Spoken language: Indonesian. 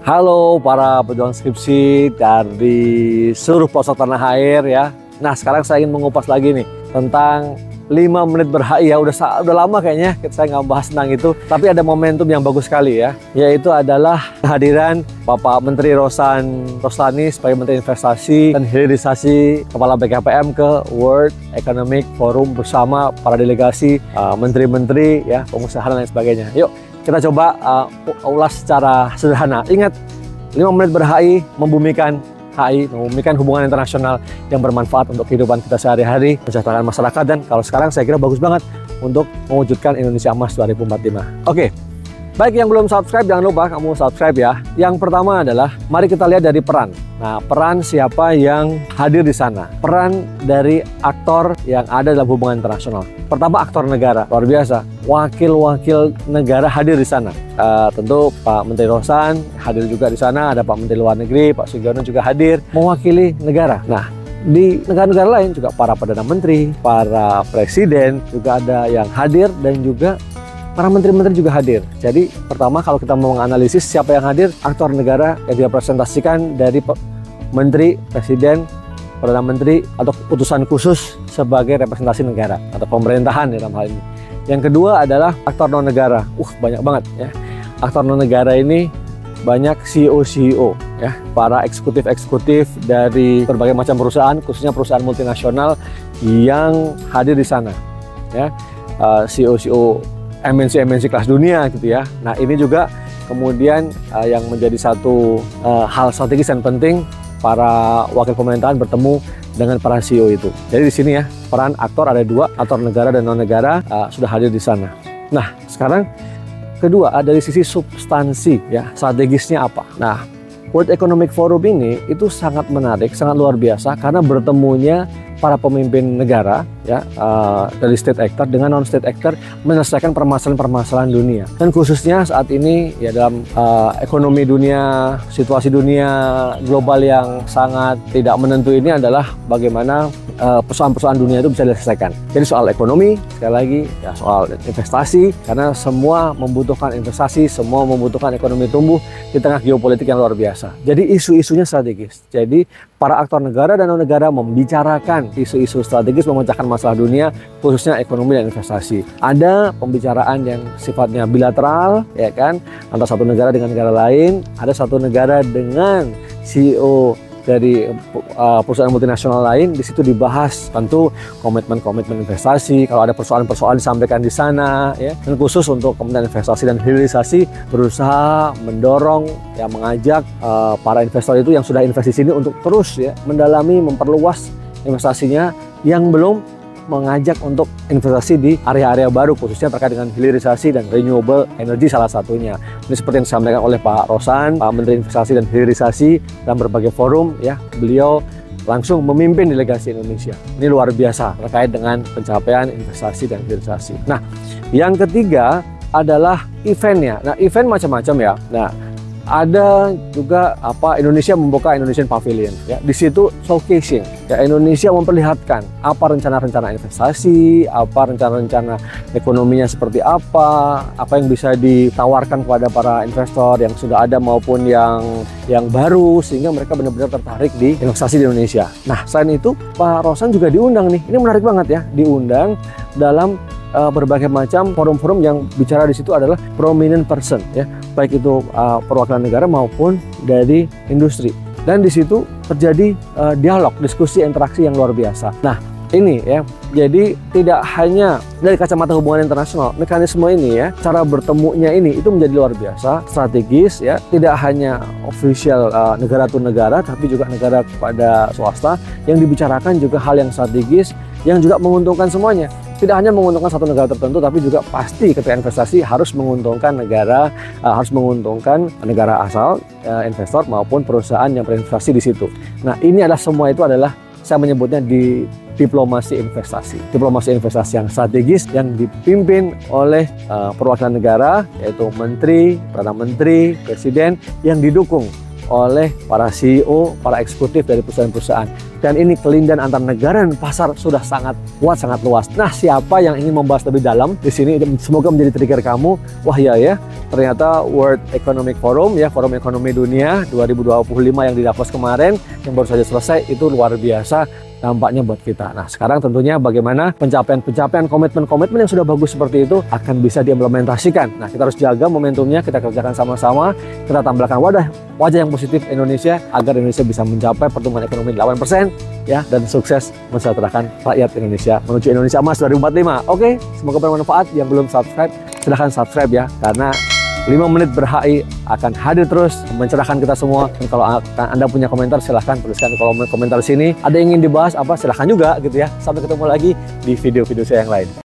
Halo para pejuang skripsi dari seluruh pelosok tanah air ya. Nah sekarang saya ingin mengupas lagi nih tentang 5 menit ber-HI ya. Udah lama kayaknya saya nggak bahas tentang itu. Tapi ada momentum yang bagus sekali ya. Yaitu adalah kehadiran Bapak Menteri Roslani sebagai Menteri Investasi dan Hilirisasi Kepala BKPM ke World Economic Forum bersama para delegasi, menteri-menteri ya, pengusaha dan lain sebagainya. Yuk kita coba ulas secara sederhana. Ingat, 5 menit ber-HI membumikan HI, membumikan hubungan internasional yang bermanfaat untuk kehidupan kita sehari-hari, kesejahteraan masyarakat, dan kalau sekarang saya kira bagus banget untuk mewujudkan Indonesia Emas 2045. Oke, baik yang belum subscribe, jangan lupa kamu subscribe ya. Yang pertama adalah, mari kita lihat dari peran. Nah, peran siapa yang hadir di sana? Peran dari aktor yang ada dalam hubungan internasional. Pertama, aktor negara, luar biasa. Wakil-wakil negara hadir di sana. Tentu Pak Menteri Rosan hadir juga di sana, ada Pak Menteri Luar Negeri, Pak Sugiono juga hadir mewakili negara. Nah, di negara-negara lain juga para Perdana Menteri, para Presiden juga ada yang hadir, dan juga para menteri-menteri juga hadir. Jadi pertama kalau kita mau menganalisis siapa yang hadir, aktor negara yang direpresentasikan dari Menteri, Presiden, Perdana Menteri atau utusan khusus sebagai representasi negara atau pemerintahan dalam hal ini. Yang kedua adalah aktor non negara. Banyak banget ya. Aktor non negara ini banyak CEO ya, para eksekutif dari berbagai macam perusahaan, khususnya perusahaan multinasional yang hadir di sana ya. CEO MNC kelas dunia gitu ya. Nah, ini juga kemudian yang menjadi satu hal strategis dan penting, para wakil pemerintahan bertemu dengan para CEO itu. Jadi di sini ya, peran aktor ada 2, aktor negara dan non negara sudah hadir di sana. Nah, sekarang kedua dari sisi substansi ya, strategisnya apa? Nah, World Economic Forum ini itu sangat menarik, sangat luar biasa karena bertemunya para pemimpin negara ya, dari state actor dengan non state actor menyelesaikan permasalahan-permasalahan dunia. Dan khususnya saat ini ya, dalam ekonomi dunia, situasi dunia global yang sangat tidak menentu ini adalah bagaimana persoalan-persoalan dunia itu bisa diselesaikan. Jadi soal ekonomi, sekali lagi ya, soal investasi, karena semua membutuhkan investasi, semua membutuhkan ekonomi tumbuh di tengah geopolitik yang luar biasa. Jadi isu-isunya strategis. Jadi para aktor negara dan non negara membicarakan isu-isu strategis memecahkan masalah dunia, khususnya ekonomi dan investasi. Ada pembicaraan yang sifatnya bilateral, ya kan, antara satu negara dengan negara lain. Ada satu negara dengan CEO dari perusahaan multinasional lain. Di situ dibahas tentu komitmen-komitmen investasi. Kalau ada persoalan-persoalan disampaikan di sana, ya. Dan khusus untuk Kementerian Investasi dan Hilirisasi berusaha mendorong, ya, mengajak para investor itu yang sudah investasi sini untuk terus ya mendalami, memperluas investasinya, yang belum mengajak untuk investasi di area-area baru, khususnya terkait dengan hilirisasi dan renewable energy salah satunya. Ini seperti yang disampaikan oleh Pak Rosan, Pak Menteri Investasi dan Hilirisasi, dalam berbagai forum ya, beliau langsung memimpin delegasi Indonesia. Ini luar biasa terkait dengan pencapaian investasi dan hilirisasi. Nah, yang ketiga adalah eventnya. Nah, event macam-macam ya. Nah, ada juga Indonesia membuka Indonesian Pavilion ya. Di situ showcasing ya, Indonesia memperlihatkan apa rencana-rencana investasi, apa rencana-rencana ekonominya seperti apa yang bisa ditawarkan kepada para investor yang sudah ada maupun yang baru, sehingga mereka benar-benar tertarik di investasi di Indonesia. Nah, selain itu Pak Rosan juga diundang nih. Ini menarik banget ya, diundang dalam berbagai macam forum-forum yang bicara di situ adalah prominent person ya, baik itu perwakilan negara maupun dari industri. Dan di situ terjadi dialog, diskusi, interaksi yang luar biasa. Nah, ini ya, jadi tidak hanya dari kacamata hubungan internasional, mekanisme ini ya, cara bertemunya ini itu menjadi luar biasa, strategis ya, tidak hanya official negara to negara, tapi juga negara kepada swasta, yang dibicarakan juga hal yang strategis yang juga menguntungkan semuanya. Tidak hanya menguntungkan satu negara tertentu, tapi juga pasti ketika investasi harus menguntungkan negara, harus menguntungkan negara asal, investor maupun perusahaan yang berinvestasi di situ. Nah, ini adalah semua itu adalah, saya menyebutnya di diplomasi investasi. Diplomasi investasi yang strategis yang dipimpin oleh perwakilan negara, yaitu menteri, perdana menteri, presiden, yang didukung oleh para CEO, para eksekutif dari perusahaan-perusahaan. Dan ini kelindahan antar negara dan pasar sudah sangat kuat, sangat luas. Nah, siapa yang ingin membahas lebih dalam di sini, semoga menjadi trigger kamu. Wah ya, ternyata World Economic Forum, ya, Forum Ekonomi Dunia 2025 yang di Davos kemarin, yang baru saja selesai, itu luar biasa dampaknya buat kita. Nah, sekarang tentunya bagaimana pencapaian, komitmen yang sudah bagus seperti itu akan bisa diimplementasikan. Nah, kita harus jaga momentumnya, kita kerjakan sama-sama, kita tambahkan wajah yang positif Indonesia agar Indonesia bisa mencapai pertumbuhan ekonomi 8%, ya, dan sukses mensejahterakan rakyat Indonesia menuju Indonesia Emas 2045. Oke, semoga bermanfaat. Yang belum subscribe, silahkan subscribe ya, karena 5 menit ber-HI akan hadir terus mencerahkan kita semua. Dan kalau Anda punya komentar, silahkan tuliskan di kolom komentar sini. Ada yang ingin dibahas apa, silahkan juga gitu ya. Sampai ketemu lagi di video-video saya yang lain.